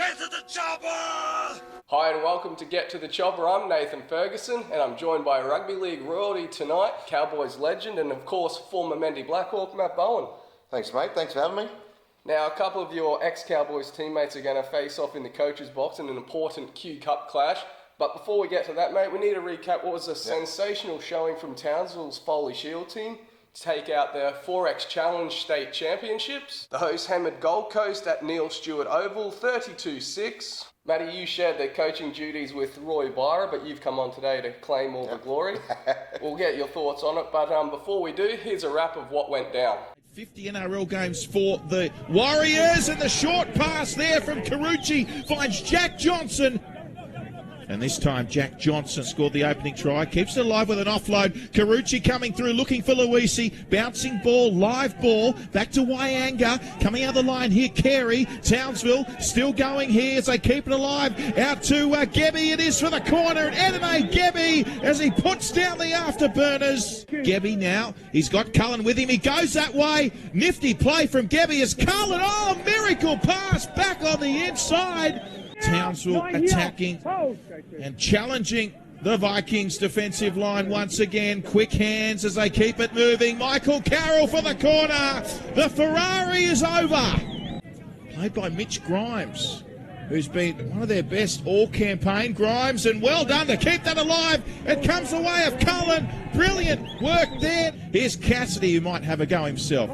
Get to the chopper! Hi and welcome to Get to the Chopper. I'm Nathan Ferguson and I'm joined by Rugby League royalty tonight, Cowboys legend and of course former Mendi Blackhawk, Matt Bowen. Thanks mate, thanks for having me. Now a couple of your ex-Cowboys teammates are going to face off in the coach's box in an important Q Cup clash. But before we get to that, mate, we need to recap what was a sensational showing from Townsville's Foley Shield team to take out their 4X Challenge State Championships. The hosts hammered Gold Coast at Neil Stewart Oval 32-6. Matty, you shared the coaching duties with Roy Byra, but you've come on today to claim all the glory. We'll get your thoughts on it, but before we do, here's a wrap of what went down. 50 NRL games for the Warriors, and the short pass there from Carucci finds Jack Johnson. And this time Jack Johnson scored the opening try, keeps it alive with an offload. Carucci coming through, looking for Luisi. Bouncing ball, live ball, back to Wyanga. Coming out of the line here, Carey. Townsville still going here as they keep it alive. Out to Gebby, it is for the corner. And Edene Gebby as he puts down the afterburners. Gebby now, he's got Cullen with him. He goes that way. Nifty play from Gebby as Cullen, oh, miracle pass back on the inside. Townsville attacking and challenging the Vikings defensive line once again. Quick hands as they keep it moving. Michael Carroll for the corner. The Ferrari is over. Played by Mitch Grimes, who's been one of their best all campaign. Grimes, and well done to keep that alive. It comes the way of Cullen. Brilliant work there. Here's Cassidy, who might have a go himself.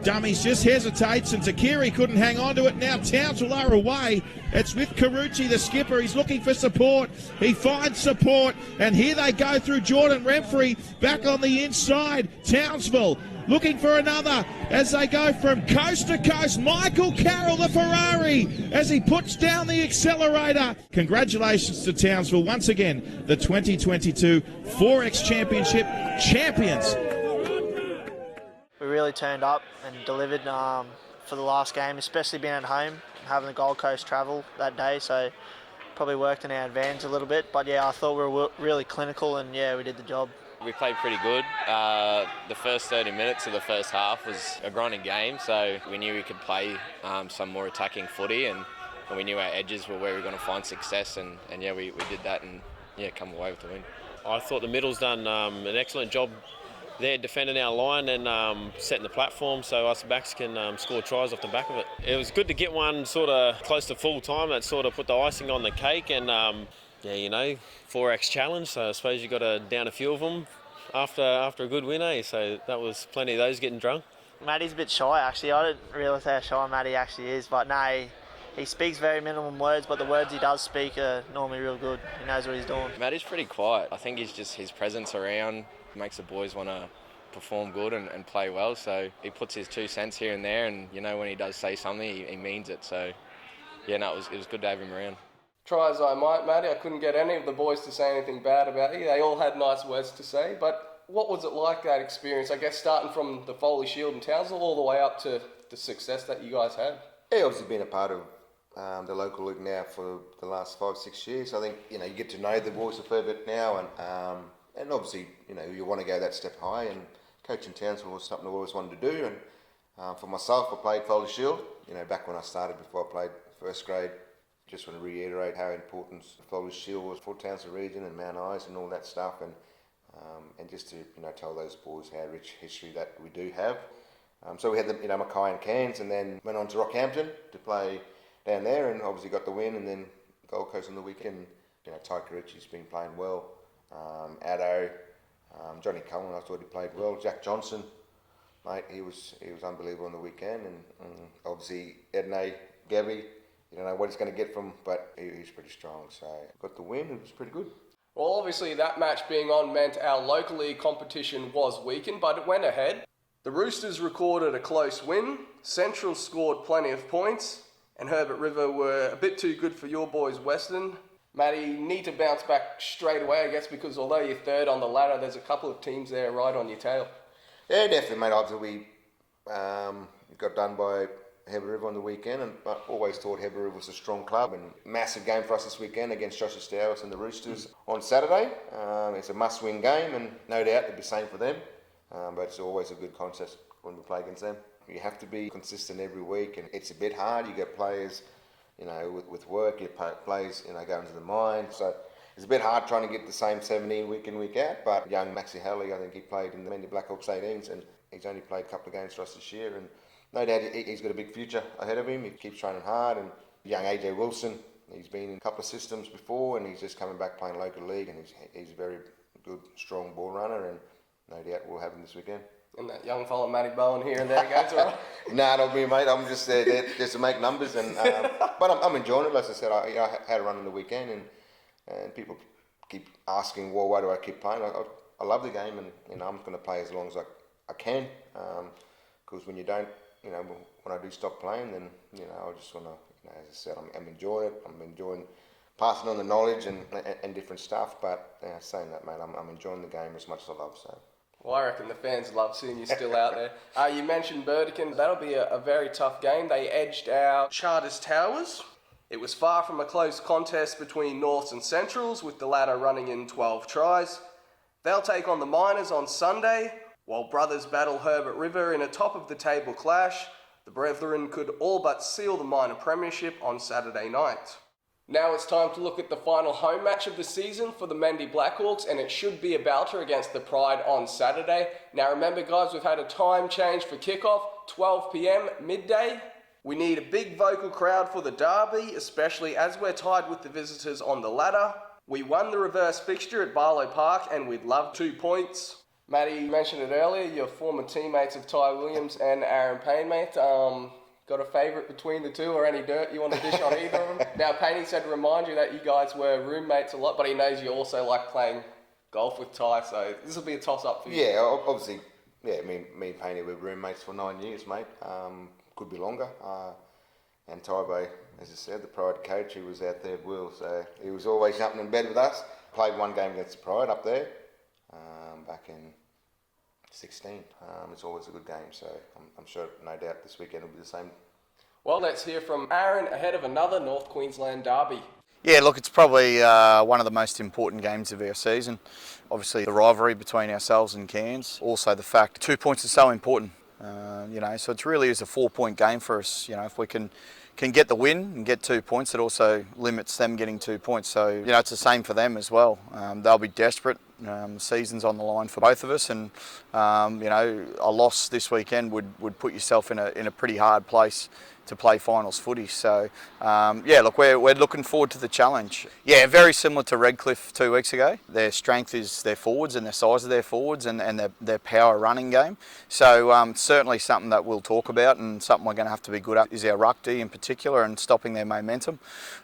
Dummies just hesitates, and Takiri couldn't hang on to it. Now Townsville are away. It's with Carucci, the skipper. He's looking for support. He finds support, and here they go through Jordan Remfrey back on the inside. Townsville looking for another as they go from coast to coast. Michael Carroll, the Ferrari, as he puts down the accelerator. Congratulations to Townsville once again, the 2022 4X Championship champions. We really turned up and delivered for the last game, especially being at home, having the Gold Coast travel that day, so probably worked in our advantage a little bit. But yeah, I thought we were really clinical, and yeah, we did the job. We played pretty good. The first 30 minutes of the first half was a grinding game, so we knew we could play some more attacking footy, and we knew our edges were where we were going to find success, and yeah, we did that and yeah, come away with the win. I thought the middle's done an excellent job there defending our line and setting the platform so us backs can score tries off the back of it. It was good to get one sort of close to full time that sort of put the icing on the cake, and yeah, you know, 4X challenge, so I suppose you got to down a few of them after a good win, eh? So that was plenty of those getting drunk. Matty's a bit shy actually. I didn't realise how shy Matty actually is, but no, he speaks very minimum words, but the words he does speak are normally real good. He knows what he's doing. Matty's pretty quiet. I think he's just his presence around makes the boys want to perform good and play well, so he puts his 2 cents here and there, and you know, when he does say something, he means it. So yeah, no, it was good to have him around. Try as I might, Matty, I couldn't get any of the boys to say anything bad about you. They all had nice words to say, but what was it like, that experience, I guess, starting from the Foley Shield in Townsville all the way up to the success that you guys had? Yeah, obviously been a part of the local league now for the last 5-6 years. I think, you know, you get to know the boys a fair bit now, and obviously, you know, you want to go that step high, and coaching Townsville was something I always wanted to do. And for myself, I played Foley Shield, you know, back when I started, before I played first grade. Just want to reiterate how important Foley Shield was for Townsville region and Mount Isa and all that stuff, and just to, you know, tell those boys how rich history that we do have. So we had the, you know, Mackay and Cairns, and then went on to Rockhampton to play down there, and obviously got the win, and then Gold Coast on the weekend. You know, Ty Carucci's been playing well. Addo, Johnny Cullen, I thought he played well. Jack Johnson, mate, he was unbelievable on the weekend, and obviously Edene Gebby, you don't know what he's going to get from, but he's pretty strong. So got the win, it was pretty good. Well, obviously that match being on meant our local league competition was weakened, but it went ahead. The Roosters recorded a close win, Central scored plenty of points, and Herbert River were a bit too good for your boys Western. Matty, you need to bounce back straight away, I guess, because although you're third on the ladder, there's a couple of teams there right on your tail. Yeah, definitely, mate. Obviously, we got done by Herbert River on the weekend, and I always thought Herbert River was a strong club, and massive game for us this weekend against Joshua Stowers and the Roosters on Saturday. It's a must-win game, and no doubt it'll be the same for them, but it's always a good contest when we play against them. You have to be consistent every week, and it's a bit hard. You get players you know, with work, your plays, you know, go into the mine. So it's a bit hard trying to get the same 17 week in, week out. But young Maxie Halley, I think he played in the Mendi Blackhawks 18s, and he's only played a couple of games for us this year. And no doubt he's got a big future ahead of him. He keeps training hard. And young AJ Wilson, he's been in a couple of systems before, and he's just coming back playing local league, and he's a very good, strong ball runner, and no doubt we'll have him this weekend. And that young fella Matty Bowen here and there goes all right. Nah, not me, mate. I'm just there just to make numbers, and but I'm enjoying it. As I said, I had a run on the weekend, and people keep asking, well, why do I keep playing? I love the game, and you know, I'm going to play as long as I can, because when you don't, you know, when I do stop playing, then you know, I just want to, you know, as I said, I'm enjoying it. I'm enjoying passing on the knowledge and different stuff. But saying that, mate, I'm enjoying the game as much as I love. So. Well, I reckon the fans love seeing you still out there. You mentioned Burdekin. That'll be a very tough game. They edged out Charters Towers. It was far from a close contest between Norths and Centrals, with the latter running in 12 tries. They'll take on the Miners on Sunday, while Brothers battle Herbert River in a top-of-the-table clash. The Brethren could all but seal the minor premiership on Saturday night. Now it's time to look at the final home match of the season for the Mendi Blackhawks, and it should be a belter against the Pride on Saturday. Now remember, guys, we've had a time change for kickoff, 12 p.m, midday. We need a big vocal crowd for the derby, especially as we're tied with the visitors on the ladder. We won the reverse fixture at Barlow Park, and we'd love 2 points. Matty, you mentioned it earlier, your former teammates of Ty Williams and Aaron Payne, mate. Got a favourite between the two, or any dirt you want to dish on either of them? Now, Payne said to remind you that you guys were roommates a lot, but he knows you also like playing golf with Ty, so this will be a toss-up for you. Yeah, obviously, yeah, me and Payne were roommates for 9 years, mate. Could be longer. And Ty, as I said, the Pride coach, he was out there at will, so he was always jumping in bed with us. Played one game against the Pride up there, back in 16. It's always a good game, so I'm sure, no doubt, this weekend will be the same. Well, let's hear from Aaron ahead of another North Queensland derby. Yeah, look, it's probably one of the most important games of our season. Obviously, the rivalry between ourselves and Cairns. Also, the fact 2 points is so important. You know, so it really is a 4-point game for us. You know, if we can get the win and get 2 points, it also limits them getting 2 points. So, you know, it's the same for them as well. They'll be desperate. The season's on the line for both of us, and you know, a loss this weekend would put yourself in a pretty hard place to play finals footy. So yeah, look, we're looking forward to the challenge. Yeah, very similar to Redcliffe 2 weeks ago. Their strength is their forwards and their size of their forwards and their power running game. So certainly something that we'll talk about, and something we're going to have to be good at is our ruckdy in particular, and stopping their momentum.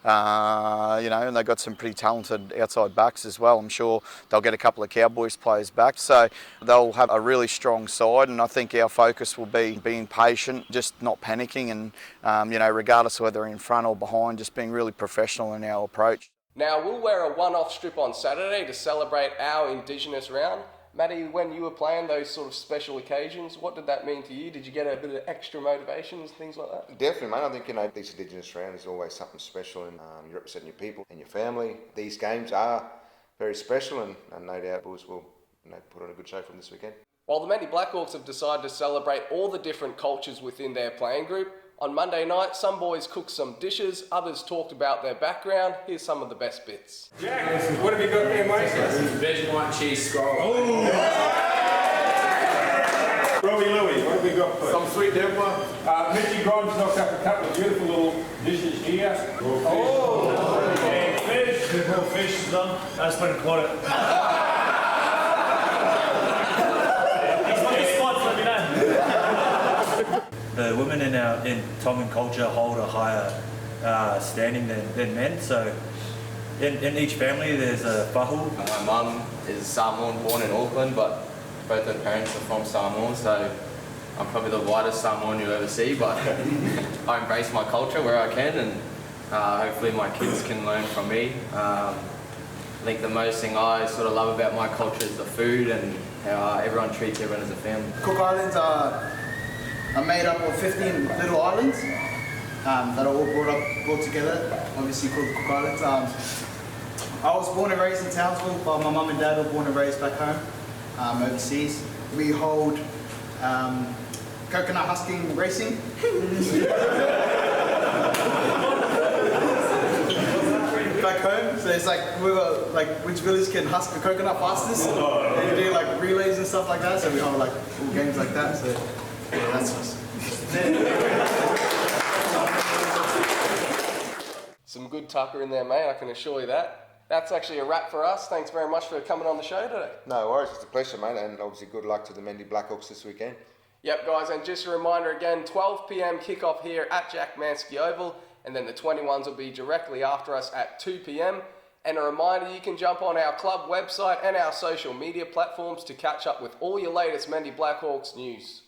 You know, and they've got some pretty talented outside backs as well. I'm sure they'll get a couple of Cowboys players back, so they'll have a really strong side, and I think our focus will be being patient, just not panicking, and you know, regardless of whether they're in front or behind, just being really professional in our approach. Now, we'll wear a one-off strip on Saturday to celebrate our Indigenous round. Matty, when you were playing those sort of special occasions, what did that mean to you? Did you get a bit of extra motivations, things like that? Definitely, mate. I think, you know, these Indigenous rounds is always something special, and you're representing your people and your family. These games are very special, and no doubt Bulls will, you know, put on a good show from this weekend. While the Mendi Blackhawks have decided to celebrate all the different cultures within their playing group, on Monday night, some boys cooked some dishes, others talked about their background. Here's some of the best bits. Jack, what have you got there, mate? Veg white cheese scroll. Oh! Robbie Louie, what have we got for? Some sweet dimple. Mitchy Grimes knocked up a couple of beautiful little dishes here. Oh! And fish. Good little fish done. That's been quite it. The women in Tongan culture hold a higher standing than men. So in each family there's a fahu. My mum is Samoan, born in Auckland, but both her parents are from Samoa, so I'm probably the whitest Samoan you ever see, but I embrace my culture where I can, and hopefully my kids can learn from me. I think the most thing I sort of love about my culture is the food and how everyone treats everyone as a family. Cook Islands are made up of 15 little islands that are all brought together, obviously called the Cook Islands. I was born and raised in Townsville, but my mum and dad were born and raised back home, overseas. We hold coconut husking racing. So it's like whoever, like which village can husk a coconut fastest. And you do like relays and stuff like that. So we have like all games like that. So yeah, that's us. Some good tucker in there, mate, I can assure you that. That's actually a wrap for us. Thanks very much for coming on the show today. No worries, it's a pleasure, mate, and obviously good luck to the Mendi Blackhawks this weekend. Yep, guys, and just a reminder again, 12 p.m. kickoff here at Jack Manske Oval, and then the 21s will be directly after us at 2 p.m. And a reminder, you can jump on our club website and our social media platforms to catch up with all your latest Mendi Blackhawks news.